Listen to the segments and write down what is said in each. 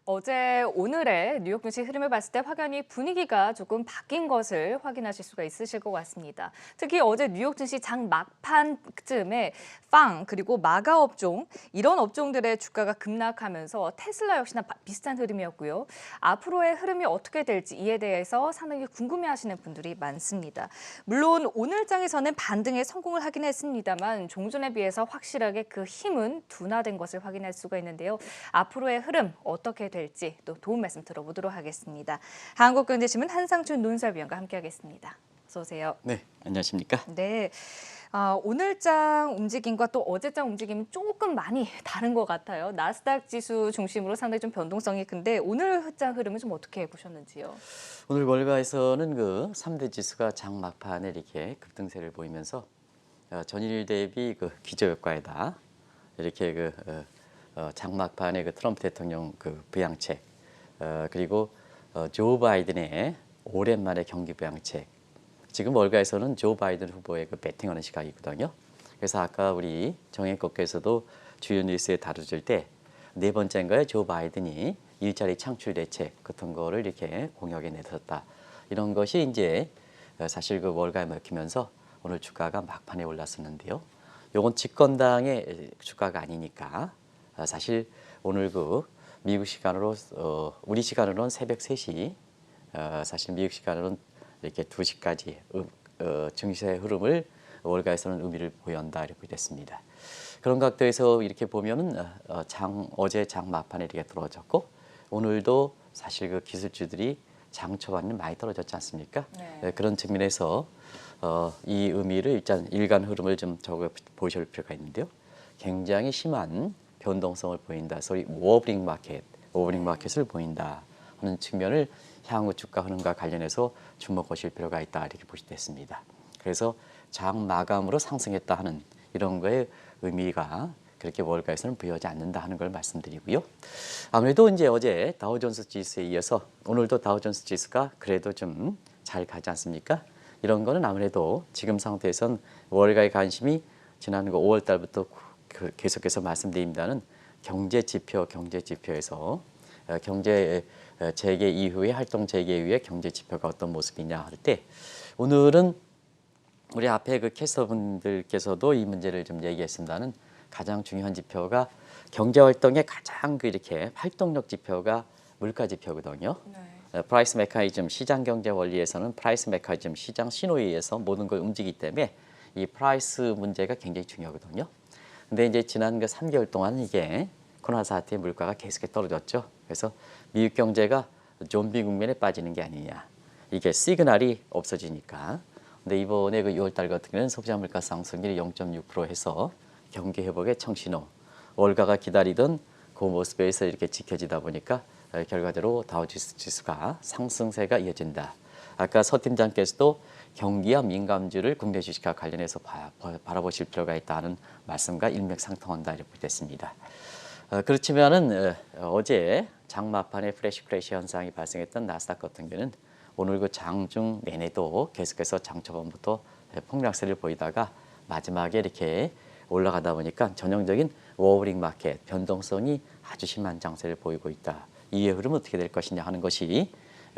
어제 오늘의 뉴욕 증시 흐름을 봤을 때 확연히 분위기가 조금 바뀐 것을 확인하실 수가 있으실 것 같습니다. 특히 어제 뉴욕 증시 장 막판쯤에 그리고 마가 업종 이런 업종들의 주가가 급락하면서 테슬라 역시나 비슷한 흐름이었고요. 앞으로의 흐름이 어떻게 될지 이에 대해서 상당히 궁금해하시는 분들이 많습니다. 물론 오늘 장에서는 반등에 성공을 하긴 했습니다만 종전에 비해서 확실하게 그 힘은 둔화된 것을 확인할 수가 있는데요. 앞으로의 흐름 어떻게 될지 또 도움 말씀 들어보도록 하겠습니다. 한국경제신문 한상춘 논설위원과 함께하겠습니다. 어서 오세요. 네, 안녕하십니까? 네. 오늘 장 움직임과 또 어제 장 움직임은 조금 많이 다른 것 같아요. 나스닥 지수 중심으로 상당히 좀 변동성이 큰데 오늘 장 흐름은 좀 어떻게 보셨는지요? 오늘 월가에서는 그 3대 지수가 장 막판에 이렇게 급등세를 보이면서 전일 대비 그 기저효과에다 이렇게 장 막판에 그 트럼프 대통령 그 부양책 그리고 조 바이든의 오랜만에 경기 부양책 지금 월가에서는 조 바이든 후보의 그 배팅하는 시각이거든요. 그래서 아까 우리 정혜국께서도 주요 뉴스에 다뤄질 때 네 번째인가요? 조 바이든이 일자리 창출 대책 같은 거를 이렇게 공약에 내셨다. 이런 것이 이제 사실 그 월가에 먹히면서 오늘 주가가 막판에 올랐었는데요. 요건 집권당의 주가가 아니니까 사실 오늘 그 미국 시간으로 우리 시간으로는 새벽 3시 사실 미국 시간으로는 이렇게 2시까지 증시의 흐름을 월가에서는 의미를 보인다 이렇게 됐습니다. 그런 각도에서 이렇게 보면은 어제 장 막판에 이렇게 떨어졌고 오늘도 사실 그 기술주들이 장 초반에 많이 떨어졌지 않습니까? 네. 그런 측면에서 이 의미를 일단 일간 흐름을 좀 적어 보실 필요가 있는데요. 굉장히 심한 변동성을 보인다. 소위 오버닝 마켓을 보인다 하는 측면을 향후 주가 흐름과 관련해서 주목하실 필요가 있다 이렇게 보시됐습니다. 그래서 장 마감으로 상승했다 하는 이런 거에 의미가 그렇게 월가에서는 부여하지 않는다 하는 걸 말씀드리고요. 아무래도 이제 어제 다우존스 지수에 이어서 오늘도 다우존스 지수가 그래도 좀 잘 가지 않습니까? 이런 거는 아무래도 지금 상태에선 월가의 관심이 지난 5월 달부터 계속해서 말씀드립니다는 경제 지표에서 경제 재개 이후에 활동 재개 이후에 경제 지표가 어떤 모습이냐 할 때 오늘은 우리 앞에 그 캐스터분들께서도 이 문제를 좀 얘기했습니다는 가장 중요한 지표가 경제 활동의 가장 그 이렇게 활동력 지표가 물가 지표거든요. 네. 프라이스 메커니즘 시장 경제 원리에서는 프라이스 메커니즘 시장 신호에 의해서 모든 걸 움직이기 때문에 이 프라이스 문제가 굉장히 중요하거든요. 근데 이제 지난 그 3개월 동안 이게 코로나 사태의 물가가 계속해서 떨어졌죠. 그래서 미국 경제가 좀비 국면에 빠지는 게 아니냐. 이게 시그널이 없어지니까. 근데 이번에 그 6월 달 같은 경우는 소비자 물가 상승률이 0.6% 해서 경기 회복의 청신호. 월가가 기다리던 그 모습에서 이렇게 지켜지다 보니까 결과대로 다우지수가 상승세가 이어진다. 아까 서 팀장께서도 경기와 민감주를 국내 주식과 관련해서 바라보실 필요가 있다는 말씀과 일맥상통한다 이렇게 됐습니다. 그렇지만은 어제 장마판에 프레시 크래시 현상이 발생했던 나스닥 같은 경우는 오늘 그 장중 내내도 계속해서 장 초반부터 폭락세를 보이다가 마지막에 이렇게 올라가다 보니까 전형적인 워버링 마켓 변동성이 아주 심한 장세를 보이고 있다. 이의 흐름은 어떻게 될 것이냐 하는 것이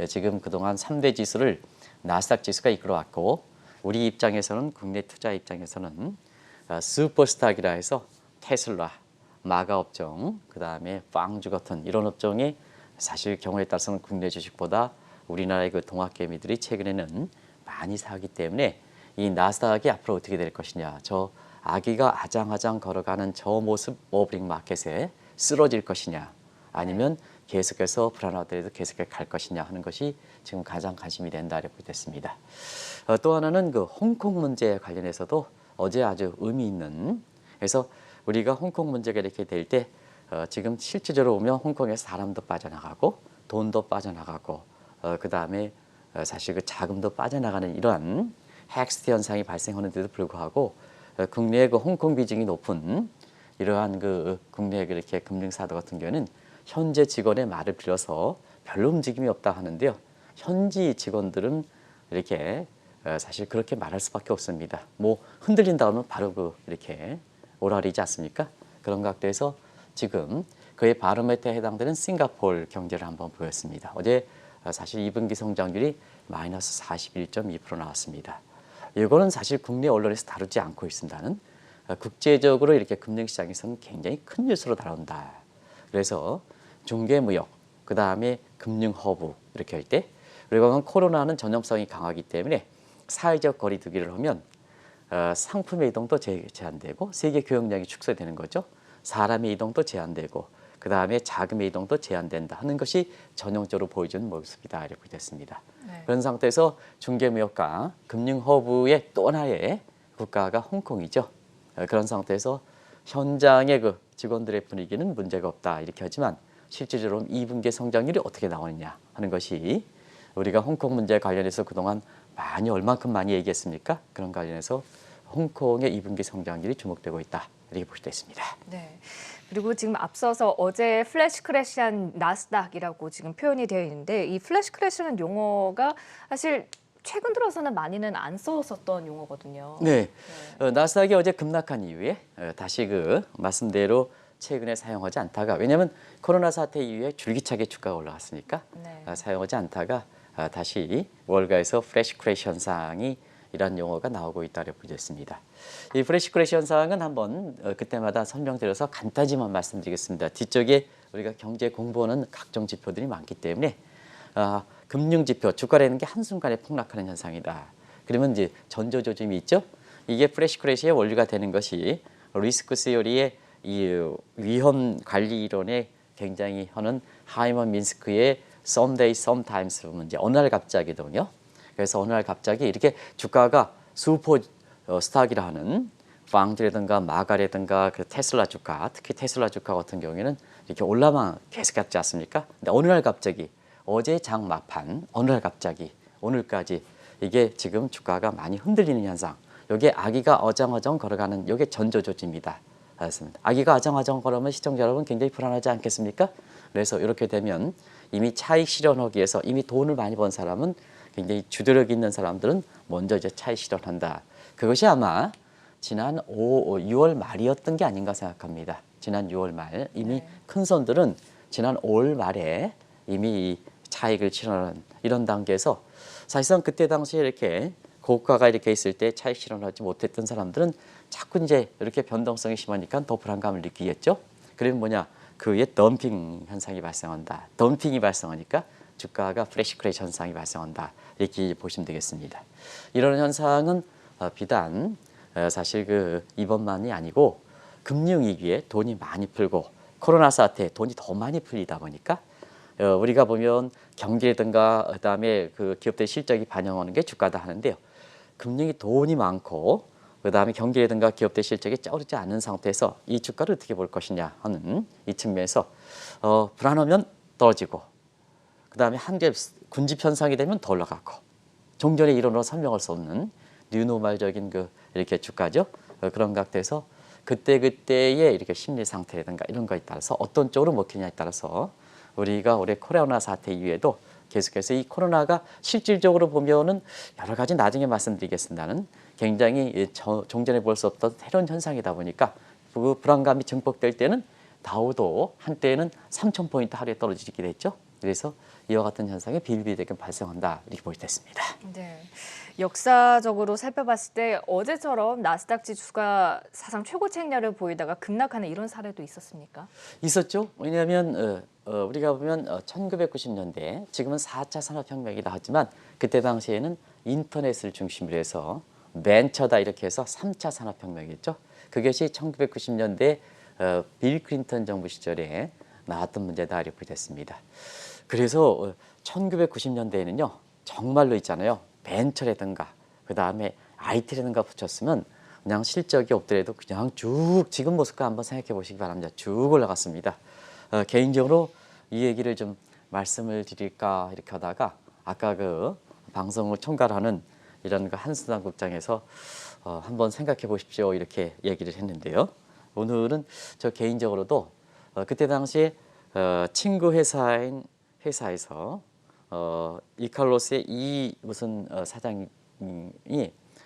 지금 그동안 3대 지수를 나스닥 지수가 이끌어왔고 우리 입장에서는 국내 투자 입장에서는 슈퍼스탁이라 해서 테슬라, 마가 업종, 그다음에 빵주 같은 이런 업종이 사실 경우에 따라서는 국내 주식보다 우리나라의 그 동학개미들이 최근에는 많이 사기 때문에 이 나스닥이 앞으로 어떻게 될 것이냐. 저 아기가 아장아장 걸어가는 저 모습 오버링 마켓에 쓰러질 것이냐. 아니면 계속해서 불안하더라도 계속해서 갈 것이냐 하는 것이 지금 가장 관심이 된다 이렇게 됐습니다. 또 하나는 그 홍콩 문제에 관련해서도 어제 아주 의미 있는 그래서 우리가 홍콩 문제가 이렇게 될 때 지금 실질적으로 보면 홍콩에서 사람도 빠져나가고 돈도 빠져나가고 그다음에 사실 그 자금도 빠져나가는 이러한 헥스트 현상이 발생하는데도 불구하고 국내의 그 홍콩 비중이 높은 이러한 그 국내 이렇게 금융사도 같은 경우는 현재 직원의 말을 빌어서 별로 움직임이 없다 하는데요. 현지 직원들은 이렇게 사실 그렇게 말할 수밖에 없습니다. 뭐 흔들린다 하면 바로 그 이렇게 오라리지 않습니까? 그런 각도에서 지금 그의 바로메터에 해당되는 싱가포르 경제를 한번 보였습니다. 어제 사실 2분기 성장률이 마이너스 41.2% 나왔습니다. 이거는 사실 국내 언론에서 다루지 않고 있습니다는 국제적으로 이렇게 금융시장에서는 굉장히 큰 뉴스로 다룬다. 그래서 중개무역, 그 다음에 금융허브 이렇게 할 때, 그리고 코로나는 전염성이 강하기 때문에 사회적 거리두기를 하면 상품의 이동도 제한되고 세계 교역량이 축소되는 거죠. 사람의 이동도 제한되고 그 다음에 자금의 이동도 제한된다 하는 것이 전형적으로 보여주는 모습이다 이렇게 됐습니다. 네. 그런 상태에서 중개무역과 금융허브의 또 하나의 국가가 홍콩이죠. 그런 상태에서 현장의 그 직원들의 분위기는 문제가 없다 이렇게 하지만 실질적으로 2분기 성장률이 어떻게 나오느냐 하는 것이 우리가 홍콩 문제 관련해서 그동안 얼만큼 많이 얘기했습니까? 그런 관련해서 홍콩의 2분기 성장률이 주목되고 있다 이렇게 볼 수 있습니다. 네. 그리고 지금 앞서서 어제 플래시 크래시한 나스닥이라고 지금 표현이 되어 있는데 이 플래시 크래시라는 용어가 사실 최근 들어서는 많이는 안 썼었던 용어거든요. 네, 나스닥이 어제 급락한 이후에 다시 그 말씀대로 최근에 사용하지 않다가 왜냐하면 코로나 사태 이후에 줄기차게 주가가 올라갔으니까 네. 사용하지 않다가 다시 월가에서 플래시 크래시 현상이 이런 용어가 나오고 있다고 보겠습니다. 이 플래시 크래시 현상은 한번 그때마다 설명드려서 간단히만 말씀드리겠습니다. 뒤쪽에 우리가 경제 공부하는 각종 지표들이 많기 때문에 금융 지표, 주가라는 게 한순간에 폭락하는 현상이다. 그러면 이제 전조조짐이 있죠. 이게 플래시 크래시의 원리가 되는 것이 리스크 시어리의 이 위험 관리 이론에 굉장히 하는 하이먼 민스크의 someday, sometimes 문제. 어느 날 갑자기거든요. 그래서 어느 날 갑자기 이렇게 주가가 슈퍼 스탁이라 하는 빵주라든가 마가라든가 그 테슬라 주가, 특히 테슬라 주가 같은 경우에는 이렇게 올라만 계속 갔지 않습니까? 근데 어느 날 갑자기 어제 장 막판 어느 날 갑자기 오늘까지 이게 지금 주가가 많이 흔들리는 현상. 이게 아기가 어정어정 걸어가는 이게 전조조짐이다. 알겠습니다. 아기가 어정어정 걸으면 시청자 여러분 굉장히 불안하지 않겠습니까? 그래서 이렇게 되면 이미 차익 실현하기 위해서 이미 돈을 많이 번 사람은 굉장히 주도력 있는 사람들은 먼저 이제 차익 실현한다. 그것이 아마 지난 6월 말이었던 게 아닌가 생각합니다. 지난 6월 말 이미 큰 손들은 지난 5월 말에 이미 이 차익을 실현하는 이런 단계에서 사실상 그때 당시에 이렇게 고가가 이렇게 있을 때 차익 실현하지 못했던 사람들은 자꾸 이제 이렇게 변동성이 심하니까 더 불안감을 느끼겠죠. 그러면 뭐냐? 그에 덤핑 현상이 발생한다. 덤핑이 발생하니까 주가가 플래시 크래시 현상이 발생한다. 이렇게 보시면 되겠습니다. 이런 현상은 비단 사실 그 이번만이 아니고 금융위기에 돈이 많이 풀고 코로나 사태에 돈이 더 많이 풀리다 보니까 우리가 보면 경기라든가 그다음에 그 기업들의 실적이 반영하는 게 주가다 하는데요. 금융이 돈이 많고 그다음에 경기라든가 기업들 실적이 쩌르지 않은 상태에서 이 주가를 어떻게 볼 것이냐 하는 이 측면에서 불안하면 떨어지고 그다음에 한계 군집 현상이 되면 더 올라가고 종전의 이론으로 설명할 수 없는 뉴노멀적인 그 이렇게 주가죠. 그런 각도에서 그때그때의 이렇게 심리 상태라든가 이런 거에 따라서 어떤 쪽으로 먹히냐에 따라서 우리가 올해 코로나 사태 이후에도 계속해서 이 코로나가 실질적으로 보면은 여러 가지 나중에 말씀드리겠습니다는 굉장히 종전에 볼 수 없던 새로운 현상이다 보니까 그 불안감이 증폭될 때는 다우도 한때는 3,000포인트 하루에 떨어지기도 했죠. 그래서 이와 같은 현상이 비일비재하게 발생한다 이렇게 볼 수 있습니다. 네. 역사적으로 살펴봤을 때 어제처럼 나스닥 지수가 사상 최고치를 보이다가 급락하는 이런 사례도 있었습니까? 있었죠. 왜냐하면 우리가 보면 1990년대 지금은 4차 산업혁명이라 하지만 그때 당시에는 인터넷을 중심으로 해서 벤처다 이렇게 해서 3차 산업혁명이었죠. 그것이 1990년대 빌 클린턴 정부 시절에 나왔던 문제다 이렇게 됐습니다. 그래서 1990년대에는요 정말로 있잖아요. 벤처라든가 그 다음에 IT라든가 붙였으면 그냥 실적이 없더라도 그냥 쭉 지금 모습과 한번 생각해 보시기 바랍니다. 쭉 올라갔습니다. 개인적으로 이 얘기를 좀 말씀을 드릴까 이렇게 하다가 아까 그 방송을 총괄하는 이런 그 한수당 국장에서 한번 생각해 보십시오 이렇게 얘기를 했는데요. 오늘은 저 개인적으로도 그때 당시에 친구 회사에서 이칼로스의 이 무슨 사장이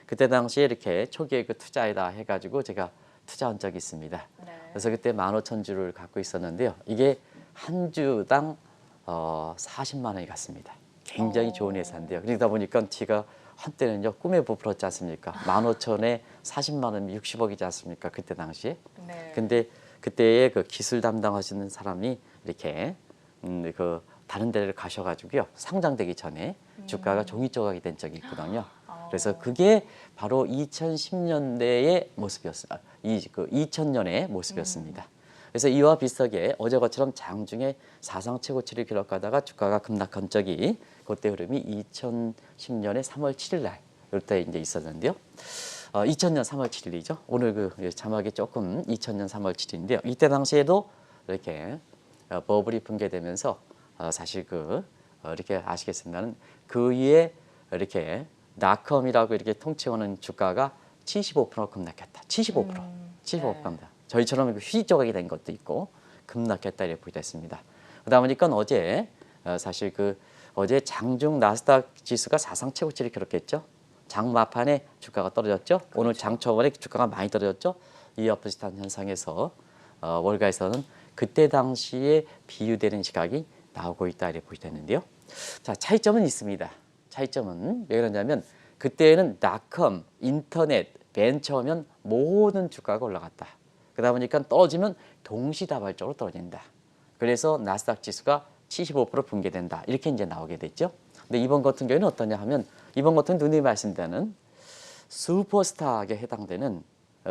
그때 당시에 이렇게 초기에 그 투자에다 해가지고 제가 투자한 적이 있습니다. 네. 그래서 그때 15,000주를 갖고 있었는데요. 이게 한 주당 40만 원이 갔습니다. 굉장히 좋은 회사인데요. 그러다 보니까 제가 한때는요 꿈에 부풀었지 않습니까? 15,000에 40만 원이면 60억이지 않습니까? 그때 당시에. 네. 근데 그때의 그 기술 담당하시는 사람이 이렇게 그 다른 데를 가셔가지고요 상장되기 전에 주가가 종이 조각이 된 적이 있거든요. 그래서 그게 바로 2010년대의 모습이었어요. 2000년의 모습이었습니다. 그래서 이와 비슷하게 어제 것처럼 장중에 사상 최고치를 기록하다가 주가가 급락한 적이 그때 흐름이 2010년의 3월 7일 날 이때 이제 있었는데요. 2000년 3월 7일이죠. 오늘 그 자막이 조금 2000년 3월 7일인데요. 이때 당시에도 이렇게 버블이 붕괴되면서 사실 이렇게 아시겠습니다는 그 위에 이렇게 나컴이라고 이렇게 통칭하는 주가가 75% 급락했다. 75%입니다. 저희처럼 휴지 조각이 된 것도 있고 급락했다 이렇게 보게 됐습니다. 그러다 보니까 어제 사실 어제 장중 나스닥 지수가 사상 최고치를 기록했죠. 장 막판에 주가가 떨어졌죠. 그렇죠. 오늘 장 초반에 주가가 많이 떨어졌죠. 이와 비슷한 현상에서 월가에서는 그때 당시에 비유되는 시각이 나오고 있다 이렇게 보게 되는데요. 자, 차이점은 있습니다. 차이점은 왜 그러냐면 그때는 닷컴, 인터넷, 벤처면 모든 주가가 올라갔다. 그러다 보니까 떨어지면 동시다발적으로 떨어진다. 그래서 나스닥 지수가 75% 붕괴된다. 이렇게 이제 나오게 됐죠. 근데 이번 같은 경우에는 어떠냐 하면 이번 같은 누누이 말씀드리는 슈퍼스타에 해당되는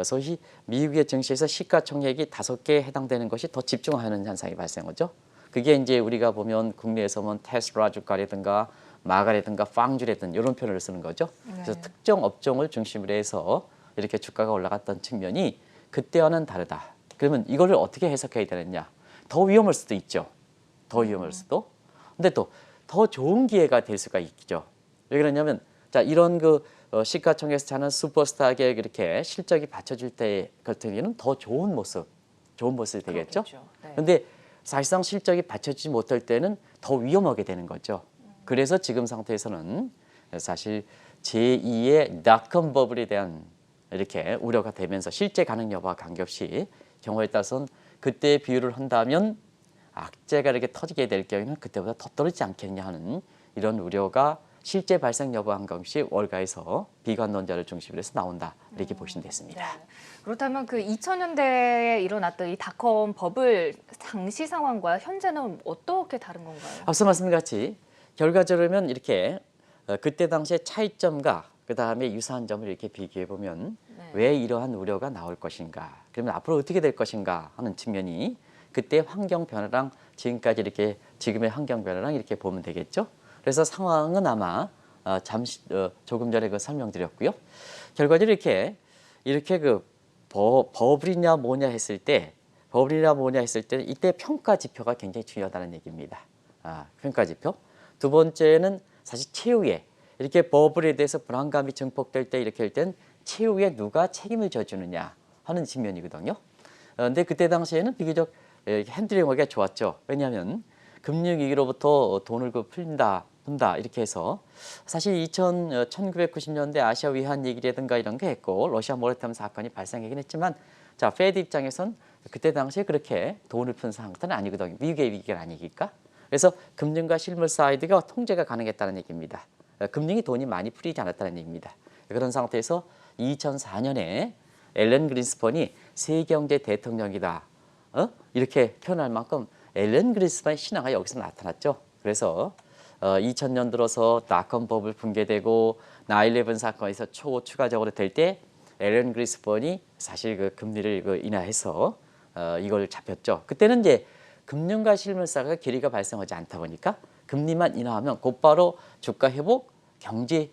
소위 미국의 증시에서 시가총액이 5개에 해당되는 것이 더 집중하는 현상이 발생하죠. 그게 이제 우리가 보면 국내에서 보면 테슬라 주가라든가 마가라든가 빵주라든가 이런 표현을 쓰는 거죠. 그래서 특정 업종을 중심으로 해서 이렇게 주가가 올라갔던 측면이 그때와는 다르다. 그러면 이거를 어떻게 해석해야 되느냐? 더 위험할 수도 있죠. 더 위험할 수도. 근데 또 더 좋은 기회가 될 수가 있죠. 왜 그러냐면 자 이런 시가총액에서 차는 슈퍼스타에게 이렇게 실적이 받쳐줄 때 같은 경우는 더 좋은 모습이 되겠죠. 그런데 네. 사실상 실적이 받쳐주지 못할 때는 더 위험하게 되는 거죠. 그래서 지금 상태에서는 사실 제2의 닷컴 버블에 대한 이렇게 우려가 되면서 실제 가능 여부와 관계없이 경우에 따라서는 그때 비유를 한다면 악재가 이렇게 터지게 될 경우에는 그때보다 더 떨어지지 않겠냐 하는 이런 우려가 실제 발생 여부와 관계없이 월가에서 비관론자를 중심으로 해서 나온다 이렇게 보시면 됐습니다. 네. 그렇다면 그 2000년대에 일어났던 이 닷컴 버블 당시 상황과 현재는 어떻게 다른 건가요? 앞서 말씀드린 같이 결과적으로는 이렇게 그때 당시의 차이점과 그 다음에 유사한 점을 이렇게 비교해 보면 왜 이러한 우려가 나올 것인가, 그러면 앞으로 어떻게 될 것인가 하는 측면이 그때 환경 변화랑 지금까지 이렇게 지금의 환경 변화랑 이렇게 보면 되겠죠. 그래서 상황은 아마 잠시 조금 전에 설명드렸고요. 결과적으로 이렇게 버블이냐 뭐냐 했을 때 이때 평가 지표가 굉장히 중요하다는 얘기입니다. 평가 지표. 두 번째는 사실 최후에 이렇게 버블에 대해서 불안감이 증폭될 때 이렇게 할 땐 최후에 누가 책임을 져주느냐 하는 측면이거든요. 근데 그때 당시에는 비교적 핸들링하기가 좋았죠. 왜냐하면 금융위기로부터 돈을 푼다 이렇게 해서 사실 1990년대 아시아 위안 얘기라든가 이런 게 했고 러시아 모라토리엄 사건이 발생하긴 했지만 자 페드 입장에선 그때 당시에 그렇게 돈을 푼 상태는 아니거든요. 미국의 위기가 아니니까. 그래서 금융과 실물 사이드가 통제가 가능했다는 얘기입니다. 금융이 돈이 많이 풀리지 않았다는 얘기입니다. 그런 상태에서 2004년에 앨런 그린스펀이 세계경제 대통령이다. 이렇게 표현할 만큼 앨런 그린스펀의 신화가 여기서 나타났죠. 그래서 2000년 들어서 닷컴 버블 붕괴되고 9/11 사건에서 추가적으로 될 때 앨런 그린스펀이 사실 금리를 인하해서 이걸 잡혔죠. 그때는 이제 금융과 실물사가 괴리가 발생하지 않다 보니까 금리만 인하하면 곧바로 주가 회복, 경기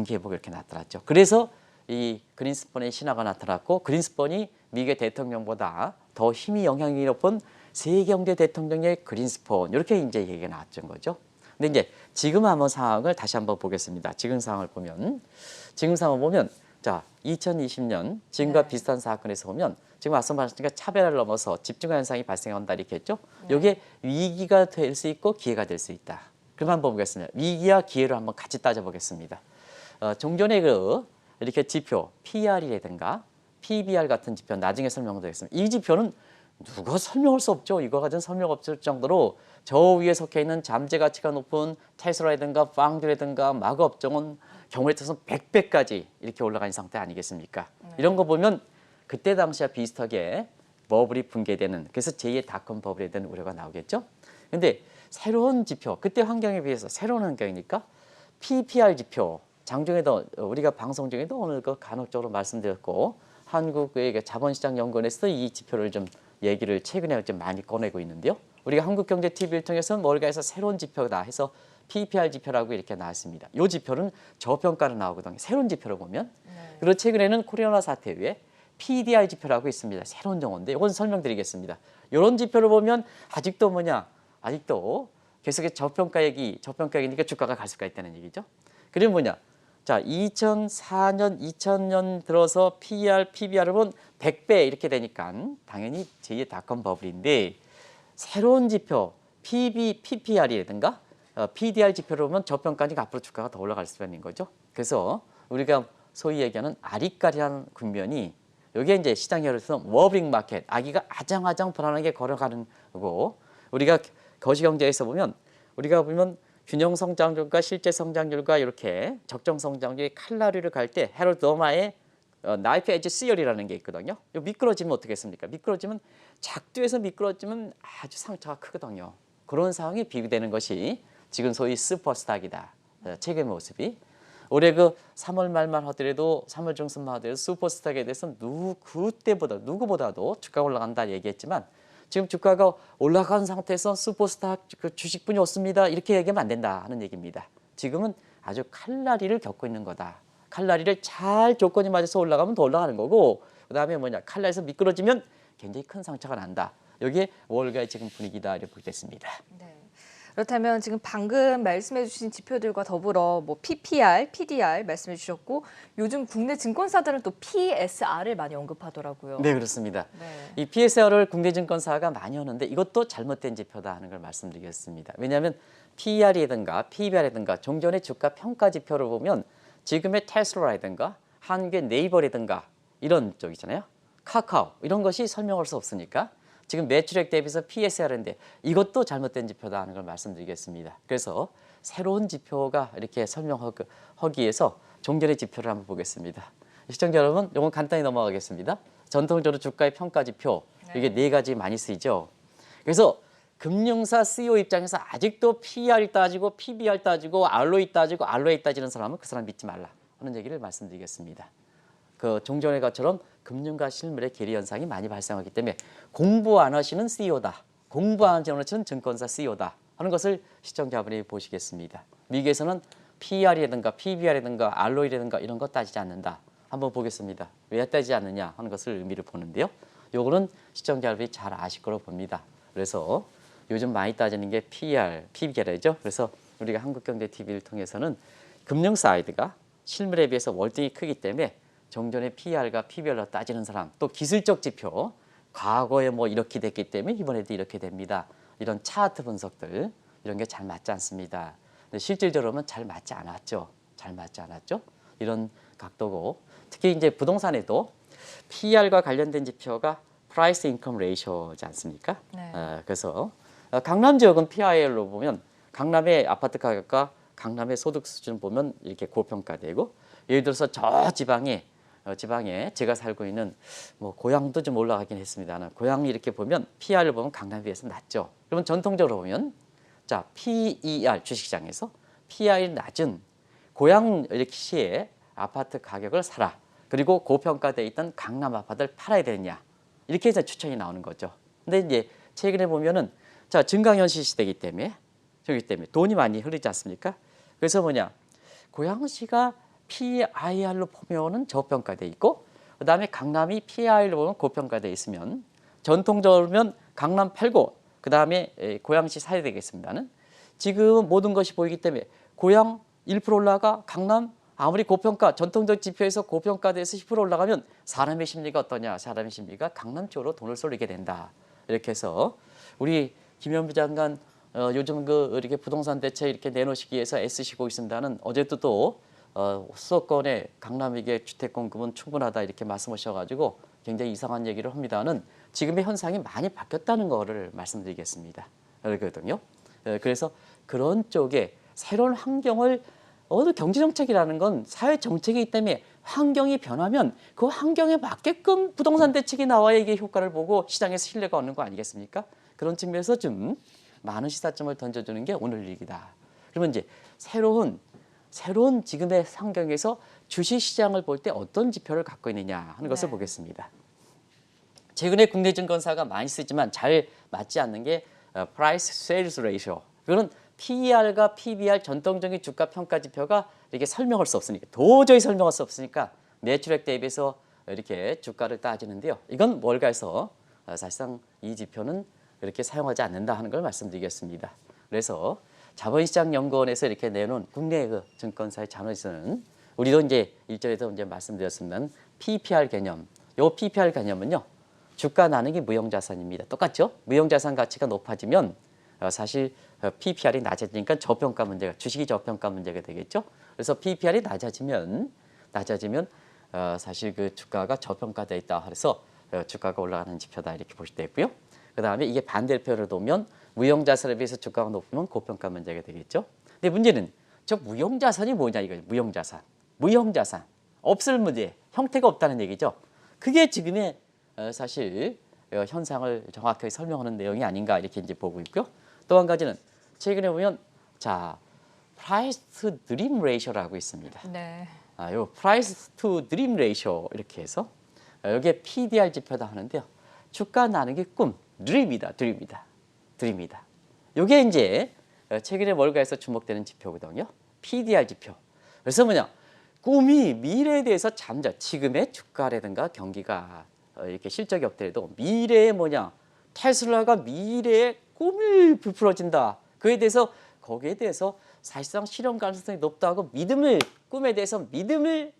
회복 이렇게 나타났죠. 그래서 이 그린스펀의 신화가 나타났고 그린스펀이 미국의 대통령보다 더 힘이 영향력이 높은 세계경제 대통령의 그린스펀 이렇게 이제 얘기가 나왔던 거죠. 근데 이제 지금 한번 상황을 다시 한번 보겠습니다. 지금 상황을 보면 자 2020년 지금과 비슷한 사건에서 보면 지금 앞서 말씀드린 차별화를 넘어서 집중화 현상이 발생한다 이렇게 했죠. 이게 위기가 될 수 있고 기회가 될 수 있다. 그럼 한번 보겠습니다. 위기와 기회를 한번 같이 따져보겠습니다. 종전의 이렇게 지표 PR이라든가 PBR 같은 지표 나중에 설명드리겠습니다. 이 지표는 누가 설명할 수 없죠. 이거 가지고 설명 없을 정도로 저 위에 속해 있는 잠재 가치가 높은 테슬라라든가 빵주라든가 마그 업종은 경우에 따라서 100배까지 이렇게 올라간 상태 아니겠습니까? 이런 거 보면 그때 당시와 비슷하게 버블이 붕괴되는, 그래서 제2의 닷컴 버블에 대한 우려가 나오겠죠. 근데 새로운 지표, 그때 환경에 비해서 새로운 환경이니까 PPR 지표, 장중에도 우리가 방송 중에도 오늘 그 간혹적으로 말씀드렸고 한국의 자본시장연구원에서 이 지표를 좀 얘기를 최근에 좀 많이 꺼내고 있는데요. 우리가 한국경제TV를 통해서 뭘가해서 새로운 지표다 해서 PPR 지표라고 이렇게 나왔습니다. 이 지표는 저평가로 나오거든요. 새로운 지표로 보면. 그리고 최근에는 코로나 사태 이후에 PDI 지표라고 있습니다. 새로운 용어인데 이건 설명드리겠습니다. 이런 지표를 보면 아직도 아직도 계속해서 저평가액이니까 주가가 갈 수가 있다는 얘기죠. 그리고 자, 2004년, 2000년 들어서 PER, PBR을 보면 100배 이렇게 되니까 당연히 제2의 닷컴 버블인데 새로운 지표 PPR이라든가 PDR 지표를 보면 저평가니까 앞으로 주가가 더 올라갈 수 있는 거죠. 그래서 우리가 소위 얘기하는 아리까리라는 국면이 여기에 이제 시장에 열어서 워빙 마켓, 아기가 아장아장 불안하게 걸어가는 거고 우리가 거시경제에서 보면 균형 성장률과 실제 성장률과 이렇게 적정 성장률의 칼라리를 갈 때 헤럴드 너마의 나이프 에지 시어리라는 게 있거든요. 미끄러지면 어떻게 했습니까? 미끄러지면 작두에서 미끄러지면 아주 상처가 크거든요. 그런 상황이 비교되는 것이 지금 소위 슈퍼스탁이다. 최근의 모습이. 올해 그 3월 말만 하더라도 3월 중순만 하더라도 슈퍼스탁에 대해서 누구보다도 주가가 올라간다 얘기했지만 지금 주가가 올라간 상태에서 슈퍼스탁 그 주식뿐이 없습니다. 이렇게 얘기하면 안 된다 하는 얘기입니다. 지금은 아주 칼라리를 겪고 있는 거다. 칼라리를 잘 조건이 맞아서 올라가면 더 올라가는 거고 그다음에 칼라리에서 미끄러지면 굉장히 큰 상처가 난다. 여기에 월가의 지금 분위기다 이렇게 보겠습니다. 네. 그렇다면 지금 방금 말씀해 주신 지표들과 더불어 뭐 PPR, PDR 말씀해 주셨고 요즘 국내 증권사들은 또 PSR을 많이 언급하더라고요. 네, 그렇습니다. 네. 이 PSR을 국내 증권사가 많이 하는데 이것도 잘못된 지표다 하는 걸 말씀드리겠습니다. 왜냐하면 PER이라든가 PBR이라든가 종전의 주가 평가 지표를 보면 지금의 테슬라라든가 한국의 네이버라든가 이런 쪽 있잖아요. 카카오 이런 것이 설명할 수 없으니까 지금 매출액 대비해서 PSR인데 이것도 잘못된 지표다 하는 걸 말씀드리겠습니다. 그래서 새로운 지표가 이렇게 설명하기 위해서 종전의 지표를 한번 보겠습니다. 시청자 여러분, 이건 간단히 넘어가겠습니다. 전통적으로 주가의 평가 지표, 이게 네 가지 많이 쓰이죠. 그래서 금융사 CEO 입장에서 아직도 PER 따지고 PBR 따지고 ROE 따지고 ROA 따지는 사람은 그 사람 믿지 말라 하는 얘기를 말씀드리겠습니다. 그 종전의 것처럼 금융과 실물의 괴리 현상이 많이 발생하기 때문에 공부 안 하시는 CEO다. 공부 안 하시는 증권사 CEO다 하는 것을 시청자분이 보시겠습니다. 미국에서는 PER이라든가 PBR이라든가 ROE라든가 이런 거 따지지 않는다. 한번 보겠습니다. 왜 따지지 않느냐 하는 것을 의미를 보는데요. 요거는 시청자분이 잘 아실 거로 봅니다. 그래서 요즘 많이 따지는 게 PER, PBR이죠. 그래서 우리가 한국경제TV를 통해서는 금융 사이드가 실물에 비해서 월등히 크기 때문에 종전의 PER과 PBR로 따지는 사람, 또 기술적 지표, 과거에 이렇게 됐기 때문에 이번에도 이렇게 됩니다. 이런 차트 분석들, 이런 게 잘 맞지 않습니다. 근데 실질적으로는 잘 맞지 않았죠. 이런 각도고, 특히 이제 부동산에도 PER과 관련된 지표가 프라이스 인컴 레이쇼지 않습니까? 네. 그래서 강남 지역은 PIR로 보면 강남의 아파트 가격과 강남의 소득 수준 보면 이렇게 고평가되고 예를 들어서 저 지방에 제가 살고 있는 고향도 좀 올라가긴 했습니다. 고향 이렇게 보면 PR을 보면 강남에 비해서 낮죠. 그러면 전통적으로 보면 자 PER 주식시장에서 PR이 낮은 고향 이렇게 시에 아파트 가격을 사라. 그리고 고평가되어 있던 강남 아파트를 팔아야 되느냐 이렇게 해서 추천이 나오는 거죠. 근데 이제 최근에 보면은 자 증강현실 시대이기 때문에 돈이 많이 흐르지 않습니까? 그래서 고양시가 PIR로 보면은 저평가돼 있고 그다음에 강남이 PIR로 보면 고평가돼 있으면 전통적으로면 강남 팔고 그다음에 고양시 사야 되겠습니다는 지금 모든 것이 보이기 때문에 고양 1% 올라가 강남 아무리 고평가 전통적 지표에서 고평가돼서 10% 올라가면 사람의 심리가 어떠냐? 사람의 심리가 강남 쪽으로 돈을 쏠리게 된다. 이렇게 해서 우리 김현부 장관 요즘 이렇게 부동산 대책 이렇게 내놓으시기 위해서 애쓰시고 있습니다는 어제도 또 수도권의 강남역의 주택 공급은 충분하다 이렇게 말씀하셔가지고 굉장히 이상한 얘기를 합니다는 지금의 현상이 많이 바뀌었다는 거를 말씀드리겠습니다. 그렇거든요. 그래서 그런 쪽에 새로운 환경을 어느 경제정책이라는 건 사회 정책이기 때문에 환경이 변하면 그 환경에 맞게끔 부동산 대책이 나와야 이게 효과를 보고 시장에서 신뢰가 오는 거 아니겠습니까? 그런 측면에서 좀 많은 시사점을 던져주는 게 오늘 일이다. 그러면 이제 새로운 지금의 환경에서 주식시장을 볼 때 어떤 지표를 갖고 있느냐 하는 것을 보겠습니다. 최근에 국내 증권사가 많이 쓰지만 잘 맞지 않는 게 Price Sales Ratio. 이거는 PER과 PBR 전통적인 주가 평가 지표가 이렇게 설명할 수 없으니까 도저히 설명할 수 없으니까 매출액 대비해서 이렇게 주가를 따지는데요. 이건 뭘까 해서 사실상 이 지표는 이렇게 사용하지 않는다 하는 걸 말씀드리겠습니다. 그래서 자본시장연구원에서 이렇게 내놓은 국내 그 증권사의 자본시장은 우리도 이제 일전에도 이제 말씀드렸습니다. PPR 개념. 요 PPR 개념은요. 주가 나누기 무형자산입니다. 똑같죠? 무형자산 가치가 높아지면 사실 PPR이 낮아지니까 저평가 문제가 주식이 저평가 문제가 되겠죠. 그래서 PPR이 낮아지면 사실 그 주가가 저평가되어 있다. 그래서 주가가 올라가는 지표다 이렇게 보실 때 있고요. 그 다음에 이게 반대표를 두면 무형자산에 비해서 주가가 높으면 고평가 문제가 되겠죠. 근데 문제는 저 무형자산이 뭐냐 이거예요. 무형자산 없을 문제, 형태가 없다는 얘기죠. 그게 지금의 사실 현상을 정확하게 설명하는 내용이 아닌가 이렇게 이제 보고 있고요. 또 한 가지는 최근에 보면 자 Price to Dream Ratio라고 있습니다. 네. 요 Price to Dream Ratio 이렇게 해서 여기에 PDR 지표다 하는데요. 주가 나누기 꿈, 드림이다. 요게 이제 최근에 월가에서 주목되는 지표거든요. PDR 지표. 그래서 뭐냐? 꿈이 미래에 대해서 지금의 주가라든가 경기가 이렇게 실적이 없더라도 미래에 뭐냐? 테슬라가 미래에 꿈이 부풀어진다. 거기에 대해서 사실상 실현 가능성이 높다고 꿈에 대해서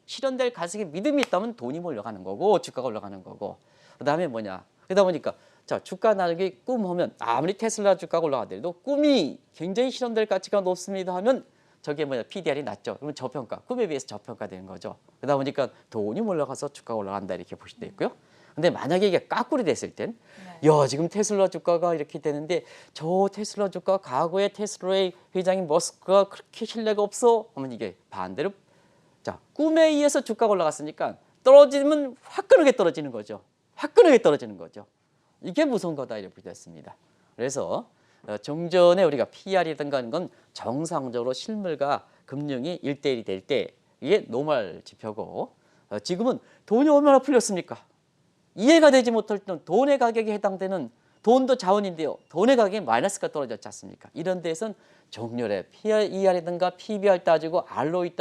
실현될 가능성이 믿음이 있다면 돈이 몰려가는 거고 주가가 올라가는 거고. 그다음에 뭐냐? 그러다 보니까 자 주가 나누기 꿈 하면 아무리 테슬라 주가가 올라가더라도 꿈이 굉장히 실현될 가치가 높습니다 하면 저게 뭐냐 PDR이 낮죠. 그러면 저평가, 꿈에 비해서 저평가되는 거죠. 그러다 보니까 돈이 몰려가서 주가가 올라간다 이렇게 보실 때 있고요. 근데 만약에 이게 까꾸리 됐을 땐, 야 지금 테슬라 주가가 이렇게 되는데 저 테슬라 주가 과거에 테슬라의 회장인 머스크가 그렇게 신뢰가 없어 하면 이게 반대로 자 꿈에 의해서 주가가 올라갔으니까 떨어지면 화끈하게 떨어지는 거죠. 이게 무서운 거다 이렇게 됐습니다. 그래서 종전에 우리가 PR이라든가 하는 건 정상적으로 실물과 금융이 1대1이 될 때 이게 노멀 지표고 지금은 돈이 얼마나 풀렸습니까? 이해가 되지 못할 때는 돈의 가격에 해당되는 돈도 자원인데요. 돈의 가격이 마이너스가 떨어졌지 않습니까? 이런 데에선 정렬에 PER이든가 PBR 따지고 ROE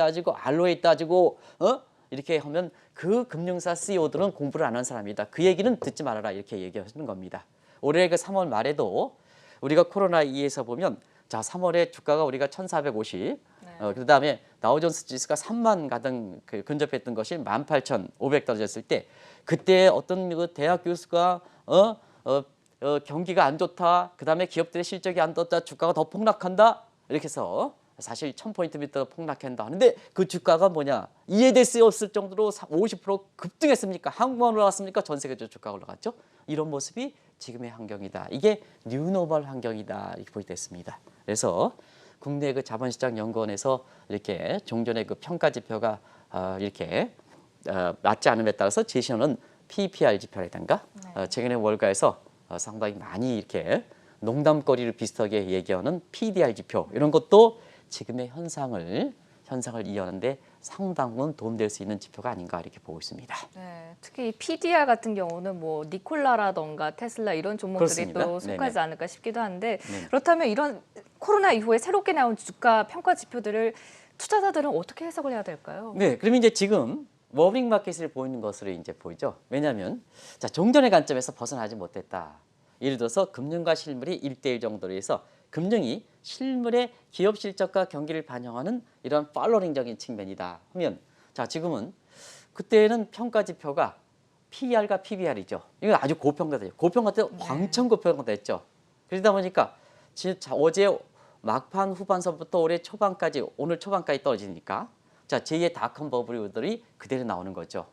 따지고 이렇게 하면 그 금융사 CEO들은 공부를 안 한 사람이다. 그 얘기는 듣지 말아라 이렇게 얘기하시는 겁니다. 올해 그 3월 말에도 우리가 코로나 이에서 보면 자 3월에 주가가 우리가 1,450 그다음에 다우존스 지수가 3만 가등 근접했던 것이 18,500 떨어졌을 때 그때 어떤 그 대학 교수가 경기가 안 좋다. 그다음에 기업들의 실적이 안 좋다. 주가가 더 폭락한다. 이렇게 해서 사실 1,000포인트 밑으로 폭락한다 하는데 그 주가가 뭐냐 이해될 수 없을 정도로 50% 급등했습니까? 한국만 올라갔습니까? 전 세계적으로 주가가 올라갔죠. 이런 모습이 지금의 환경이다. 이게 뉴노멀 환경이다 이렇게 보이겠습니다. 그래서 국내 그 자본시장 연구원에서 이렇게 종전의 그 평가 지표가 이렇게 맞지 않음에 따라서 제시하는 PPR 지표라든가 최근에 월가에서 상당히 많이 이렇게 농담거리를 비슷하게 얘기하는 PDR 지표 이런 것도 지금의 현상을 이해하는데 상당한 도움될 수 있는 지표가 아닌가 이렇게 보고 있습니다. 네, 특히 이 PDR 같은 경우는 뭐 니콜라라던가 테슬라 이런 종목들이 그렇습니다. 또 속하지 네네. 않을까 싶기도 한데 네네. 그렇다면 이런 코로나 이후에 새롭게 나온 주가 평가 지표들을 투자자들은 어떻게 해석을 해야 될까요? 네, 그러면 이제 지금 워밍 마켓을 보이는 것으로 이제 보이죠. 왜냐하면 자 종전의 관점에서 벗어나지 못했다. 예를 들어서 금융과 실물이 1대1 정도로 해서 금융이 실물의 기업 실적과 경기를 반영하는 이런 팔로링적인 측면이다 하면 자 지금은 그때는 평가 지표가 PER과 PBR이죠. 이건 아주 고평가돼요. 고평가 때 왕창 고평가됐죠. 그러다 보니까 어제 막판 후반서부터 오늘 초반까지 떨어지니까 자, 제2의 닷컴 버블들이 그대로 나오는 거죠.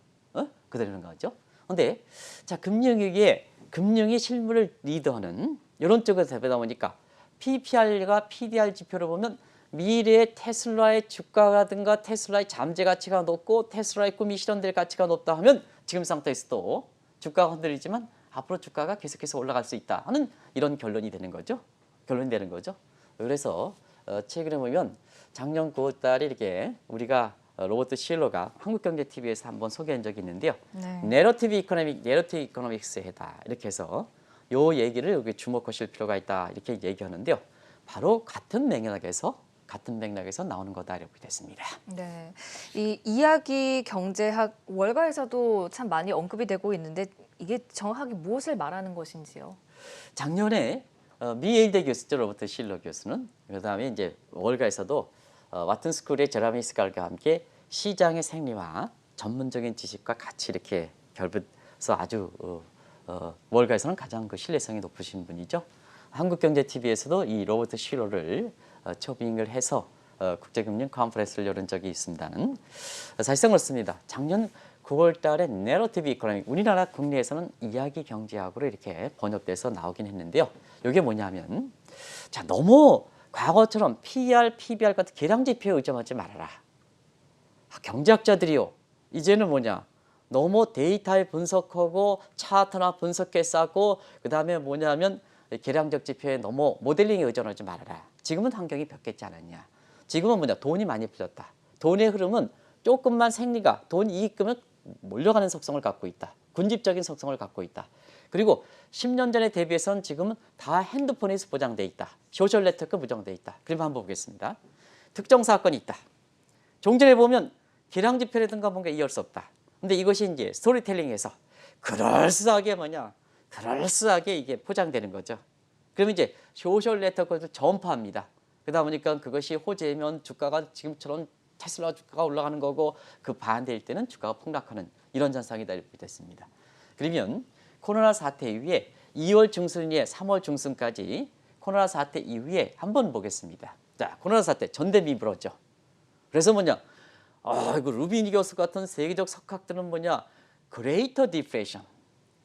그대로 나오는 거죠. 근데 자, 금융이 실물을 리드하는 이런 쪽에서 되다 보니까 PPR과 PDR 지표를 보면 미래의 테슬라의 주가라든가 테슬라의 잠재 가치가 높고 테슬라의 꿈이 실현될 가치가 높다 하면 지금 상태에서도 주가가 흔들리지만 앞으로 주가가 계속해서 올라갈 수 있다 하는 이런 결론이 되는 거죠. 그래서 최근에 보면 작년 9월 달에 이렇게 우리가 로버트 실러가 한국경제TV에서 한번 소개한 적이 있는데요. 네. 내러티브 이코노믹스의 해다 이렇게 해서 요 얘기를 여기 주목하실 필요가 있다 이렇게 얘기하는데요. 바로 같은 맥락에서 나오는 거다 이렇게 됐습니다. 네, 이 이야기 경제학 월가에서도 참 많이 언급이 되고 있는데 이게 정확하게 무엇을 말하는 것인지요? 작년에 미 예일대 교수죠 로버트 실러 교수는 그다음에 이제 월가에서도 와튼 스쿨의 제라미 스칼과 함께 시장의 생리와 전문적인 지식과 같이 이렇게 결부해서 아주 월가에서는 가장 그 신뢰성이 높으신 분이죠. 한국경제TV에서도 이 로버트 실러를 초빙을 해서 국제금융 컨퍼런스를 열은 적이 있습니다는 사실상 그렇습니다. 작년 9월 달에 내러티브 이코노믹 우리나라 국내에서는 이야기 경제학으로 이렇게 번역돼서 나오긴 했는데요. 이게 뭐냐면 자, 너무 과거처럼 PER, PBR 같은 계량 지표에 의존하지 말아라. 경제학자들이요. 이제는 뭐냐? 너무 데이터에 분석하고 차트나 분석해 싸고 그다음에 뭐냐면 계량적 지표에 너무 모델링에 의존하지 말아라. 지금은 환경이 바뀌었지 않았냐. 지금은 뭐냐? 돈이 많이 풀렸다. 돈의 흐름은 조금만 생리가 돈 이익금은 몰려가는 속성을 갖고 있다. 군집적인 속성을 갖고 있다. 그리고 10년 전에 대비해서는 지금은 다 핸드폰에서 보장돼 있다. 소셜 네트워크 보장돼 있다. 그럼 한번 보겠습니다. 특정 사건이 있다. 종전에 보면 계량 지표라든가 뭔가 이해할 수 없다. 근데 이것이 이제 스토리텔링에서 그럴싸하게 이게 포장되는 거죠. 그러면 이제 소셜 네트워크를 전파합니다. 그러다 보니까 그것이 호재면 주가가 지금처럼 테슬라 주가가 올라가는 거고 그 반대일 때는 주가가 폭락하는 이런 현상이 이렇게 됐습니다. 그러면 코로나 사태 이후에 2월 중순에 3월 중순까지 코로나 사태 이후에 한번 보겠습니다. 자, 코로나 사태 전대미불었죠. 그래서 뭐냐? 이거 루비니 교수 같은 세계적 석학들은 뭐냐? 그레이터 디프레이션.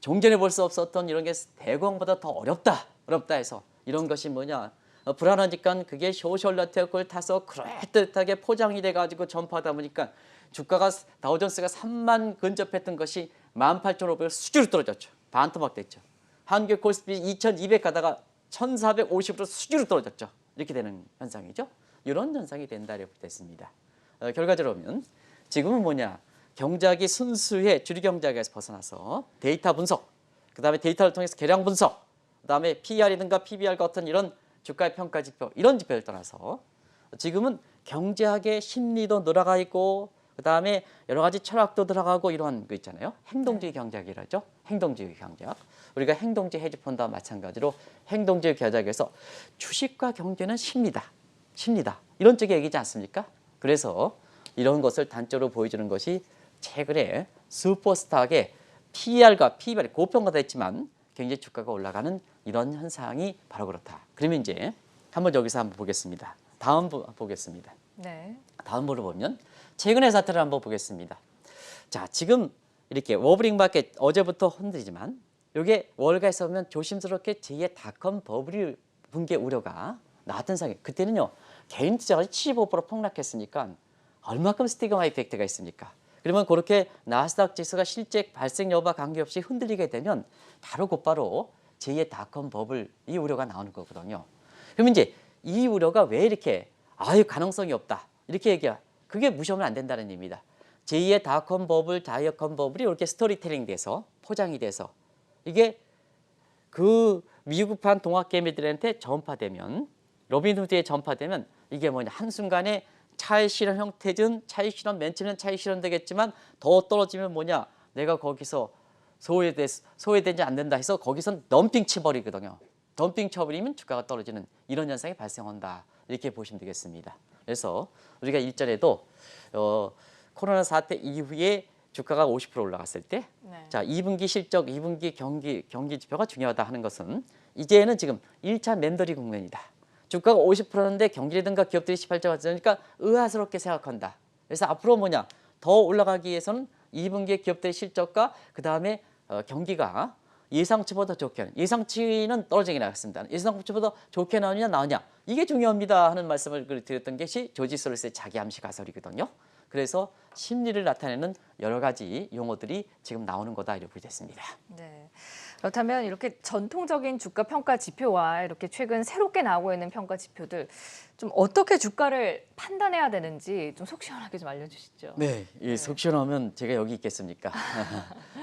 종전에 볼 수 없었던 이런 게 대공보다 더 어렵다 해서 이런 것이 뭐냐? 불안하니까 그게 소셜 네트워크를 타서 그럴듯하게 포장이 돼가지고 전파하다 보니까 주가가 다우존스가 3만 근접했던 것이 18,500을 수주로 떨어졌죠. 반토막 됐죠. 한국 코스피 2,200 가다가 1,450으로 수주로 떨어졌죠. 이렇게 되는 현상이죠. 이런 현상이 된다 이렇게 됐습니다. 결과적으로 보면 지금은 뭐냐? 경제학이 순수의 주류 경제학에서 벗어나서 데이터 분석, 그다음에 데이터를 통해서 계량 분석, 그다음에 PER이든가 PBR 같은 이런 주가의 평가 지표 이런 지표를 떠나서 지금은 경제학의 심리도 들어가 있고 그다음에 여러 가지 철학도 들어가고 이런 거 있잖아요. 행동주의 경제학이라죠. 행동주의 경제학. 우리가 행동주의 헤지펀드와 마찬가지로 행동주의 경제학에서 주식과 경제는 심리다. 이런 쪽에 얘기지 않습니까? 그래서 이런 것을 단적으로 보여주는 것이 최근에 슈퍼스탁의 PER과 PBR이 고평가됐지만 굉장히 주가가 올라가는 이런 현상이 바로 그렇다. 그러면 이제 여기서 한번 보겠습니다. 다음 보겠습니다. 네. 다음 보를 보면 최근의 사태를 한번 보겠습니다. 자, 지금 이렇게 워브링 마켓 어제부터 흔들리지만 이게 월가에서 보면 조심스럽게 제2의 닷컴 버블이 붕괴 우려가 나왔던 상황. 그때는요 개인 투자가 75% 폭락했으니까 얼마큼 스티그마 이펙트가 있습니까? 그러면 그렇게 나스닥 지수가 실제 발생 여부와 관계없이 흔들리게 되면 바로 곧바로 제2의 닷컴 버블 이 우려가 나오는 거거든요. 그러면 이제 이 우려가 왜 이렇게 가능성이 없다 이렇게 얘기해 그게 무시하면 안 된다는 의미입니다. 제2의 닷컴 버블, 다이어컴 버블이 이렇게 스토리텔링 돼서 포장이 돼서 이게 그 미국판 동학개미들한테 전파되면 로빈후드에 전파되면 이게 뭐냐 한순간에 차익 실현 형태든 차익 실현 맨 처음에는 차익 실현 되겠지만 더 떨어지면 뭐냐 내가 거기서 소외되지 않는다 해서 거기선 덤핑 쳐버리거든요. 덤핑 쳐버리면 주가가 떨어지는 이런 현상이 발생한다 이렇게 보시면 되겠습니다. 그래서 우리가 일전에도 코로나 사태 이후에 주가가 50% 올라갔을 때 네. 자 2분기 실적, 2분기 경기 지표가 중요하다 하는 것은 이제는 지금 1차 맴돌이 국면이다. 주가가 50%인데 경기라든가 기업들이 18%가 되니까 의아스럽게 생각한다. 그래서 앞으로 뭐냐 더 올라가기 위해서는 2분기의 기업들의 실적과 그 다음에 경기가 예상치보다 좋게 예상치는 떨어지게 나갔습니다. 예상치보다 좋게 나오느냐 나오냐 이게 중요합니다 하는 말씀을 드렸던 것이 조지 소로스의 자기 암시 가설이거든요. 그래서 심리를 나타내는 여러 가지 용어들이 지금 나오는 거다 이렇게 됐습니다. 네. 그렇다면 이렇게 전통적인 주가 평가 지표와 이렇게 최근 새롭게 나오고 있는 평가 지표들 좀 어떻게 주가를 판단해야 되는지 좀 속 시원하게 좀 알려주시죠. 네, 이 속 시원하면 제가 여기 있겠습니까?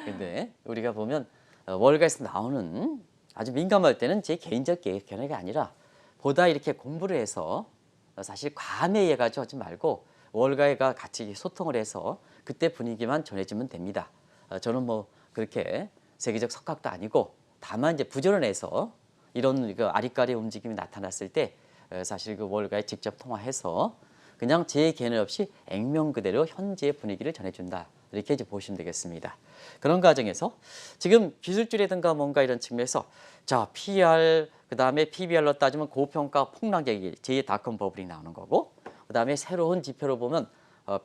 근데 우리가 보면 월가에서 나오는 아주 민감할 때는 제 개인적 견해가 아니라 보다 이렇게 공부를 해서 사실 과매해가지고 하지 말고 월가가 같이 소통을 해서 그때 분위기만 전해주면 됩니다. 저는 뭐 그렇게 세계적 석학도 아니고 다만 이제 부지런해서 이런 아리까리 움직임이 나타났을 때 사실 그 월가에 직접 통화해서 그냥 제 견해 없이 액면 그대로 현재의 분위기를 전해준다. 이렇게 이제 보시면 되겠습니다. 그런 과정에서 지금 기술주라든가 뭔가 이런 측면에서 자 PER 그다음에 PBR로 따지면 고평가 폭락의 제2닷컴 버블이 나오는 거고 그다음에 새로운 지표로 보면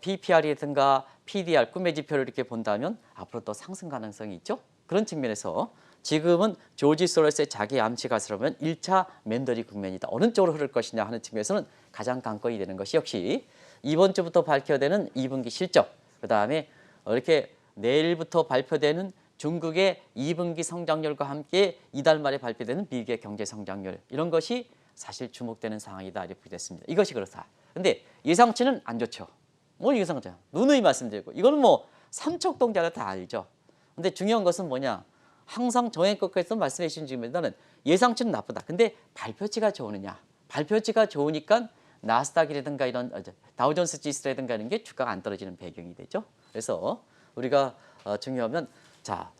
PPR이라든가 PDR 꿈의 지표를 이렇게 본다면 앞으로 또 상승 가능성이 있죠. 그런 측면에서 지금은 조지 소로스의 자기 암시 가설로면 1차 맨더리 국면이다. 어느 쪽으로 흐를 것이냐 하는 측면에서는 가장 관건이 되는 것이 역시 이번 주부터 발표되는 2분기 실적 그다음에 이렇게 내일부터 발표되는 중국의 2분기 성장률과 함께 이달 말에 발표되는 미국의 경제 성장률 이런 것이 사실 주목되는 상황이다 이렇게 됐습니다. 이것이 그렇다. 근데 예상치는 안 좋죠. 뭐 예상치 누누이 말씀드리고 이거는 뭐 삼척동자가 다 알죠. 근데 중요한 것은 뭐냐? 항상 정액국에서 말씀해 주신 지금에는 예상치는 나쁘다. 근데 발표치가 좋으느냐? 발표치가 좋으니까 나스닥이라든가 이런 다우존스 지수라든가 이런 게 주가가 안 떨어지는 배경이 되죠. 그래서 우리가 중요하면 자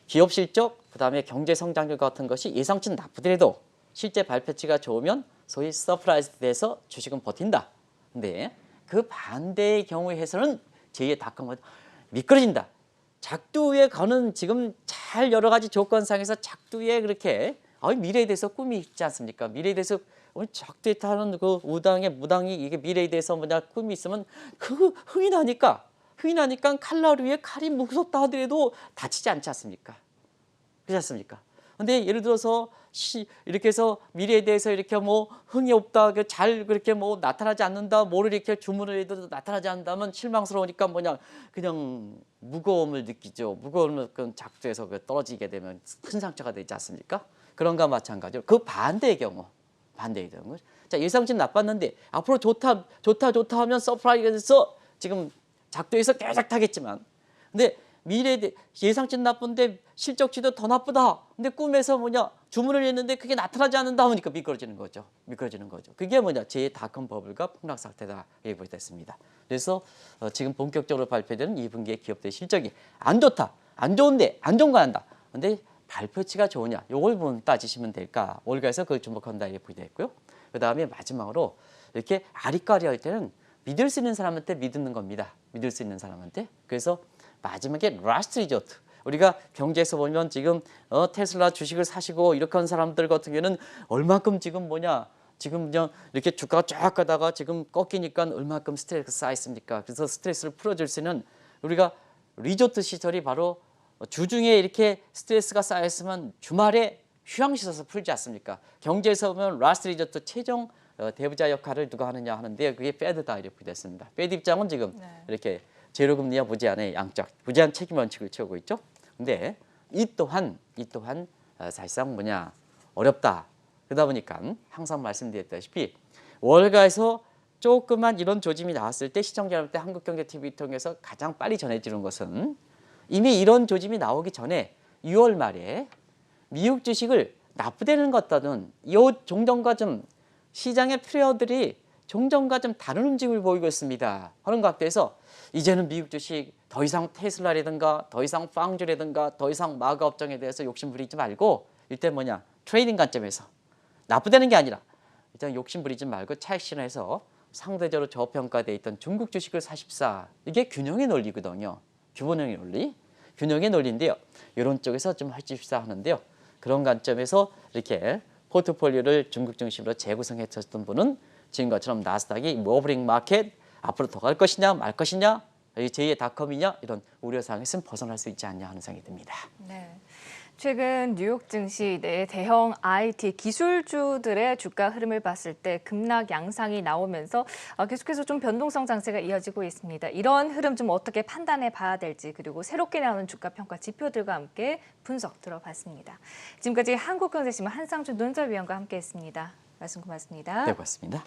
기업 실적 그다음에 경제 성장률 같은 것이 예상치는 나쁘더라도 실제 발표치가 좋으면 소위 서프라이즈 돼서 주식은 버틴다. 근데 그 반대의 경우에서는 제2의 닷컴은 미끄러진다. 작두에 거는 지금 잘 여러 가지 조건상에서 작두에 그렇게 미래에 대해서 꿈이 있지 않습니까? 미래에 대해서 작두에 타는 그 우당의 무당이 이게 미래에 대해서 뭐냐 꿈이 있으면 그 흥이 나니까 칼날 위에 칼이 무섭다 하더라도 다치지 않지 않습니까? 그렇지 않습니까? 근데 예를 들어서 이렇게 해서 미래에 대해서 이렇게 뭐 흥이 없다, 잘 그렇게 뭐 나타나지 않는다, 뭐를 이렇게 주문을 해도 나타나지 않는다면 실망스러우니까 뭐냐 그냥 무거움을 느끼죠. 무거움을 작두에서 떨어지게 되면 큰 상처가 되지 않습니까? 그런가 마찬가지로 그 반대의 경우. 자 예상치는 나빴는데 앞으로 좋다 하면 서프라이즈에서 지금 작두에서 계속 타겠지만 근데 미래에 예상치는 나쁜데 실적치도 더 나쁘다. 근데 꿈에서 뭐냐 주문을 했는데 그게 나타나지 않는다 하니까 미끄러지는 거죠. 그게 뭐냐 제 닷컴 버블과 폭락 사태다 이렇게 됐습니다. 그래서 지금 본격적으로 발표되는 2분기의 기업들 실적이 안 좋다. 안 좋은데 안 좋은 거 한다. 근데 발표치가 좋으냐 요걸 보면 따지시면 될까. 월가에서 그걸 주목한다 이렇게 됐고요. 그다음에 마지막으로 이렇게 아리까리 할 때는 믿을 수 있는 사람한테 믿는 겁니다. 믿을 수 있는 사람한테. 그래서 마지막에 라스트 리조트. 우리가 경제에서 보면 지금 테슬라 주식을 사시고 이렇게 한 사람들 같은 경우는 얼마큼 지금 지금 그냥 이렇게 주가가 쫙 가다가 지금 꺾이니까 얼마큼 스트레스가 쌓여 있습니까? 그래서 스트레스를 풀어줄 수 있는 우리가 리조트 시설이 바로 주중에 이렇게 스트레스가 쌓여 있으면 주말에 휴양시설에서 풀지 않습니까? 경제에서 보면 라스트 리조트 최종 대부자 역할을 누가 하느냐 하는데 그게 패드다 이렇게 됐습니다. 패드 입장은 지금 이렇게 제로금리와 무제한의 양적, 무제한 책임 원칙을 채우고 있죠. 근데 이 또한 사실상 뭐냐 어렵다. 그러다 보니까 항상 말씀드렸다시피 월가에서 조그만 이런 조짐이 나왔을 때 시청자 여러분들 한국경제TV 통해서 가장 빨리 전해지는 것은 이미 이런 조짐이 나오기 전에 6월 말에 미국 주식을 나쁘다는 것 같다는 이 종전과 좀 시장의 플레이어들이 종전과 좀 다른 움직임을 보이고 있습니다. 하는 것 같아서 이제는 미국 주식 더 이상 테슬라라든가 더 이상 빵주라든가 더 이상 마가 업종에 대해서 욕심 부리지 말고 일단 뭐냐 트레이딩 관점에서 나쁘다는 게 아니라 일단 욕심 부리지 말고 차익 실현해서 상대적으로 저평가되어 있던 중국 주식을 사십사. 이게 균형의 논리거든요. 균형의 논리인데요. 이런 쪽에서 좀 하십사 하는데요. 그런 관점에서 이렇게 포트폴리오를 중국 중심으로 재구성했었던 분은 지금 것처럼 나스닥이 워브링 마켓 앞으로 더 갈 것이냐 말 것이냐 제2의 닷컴이냐 이런 우려사항에서는 벗어날 수 있지 않냐 하는 생각이 듭니다. 네. 최근 뉴욕 증시 내 대형 IT 기술주들의 주가 흐름을 봤을 때 급락 양상이 나오면서 계속해서 좀 변동성 장세가 이어지고 있습니다. 이런 흐름 좀 어떻게 판단해 봐야 될지 그리고 새롭게 나오는 주가 평가 지표들과 함께 분석 들어봤습니다. 지금까지 한국경제신문 한상준 논설위원과 함께했습니다. 말씀 고맙습니다. 네, 고맙습니다.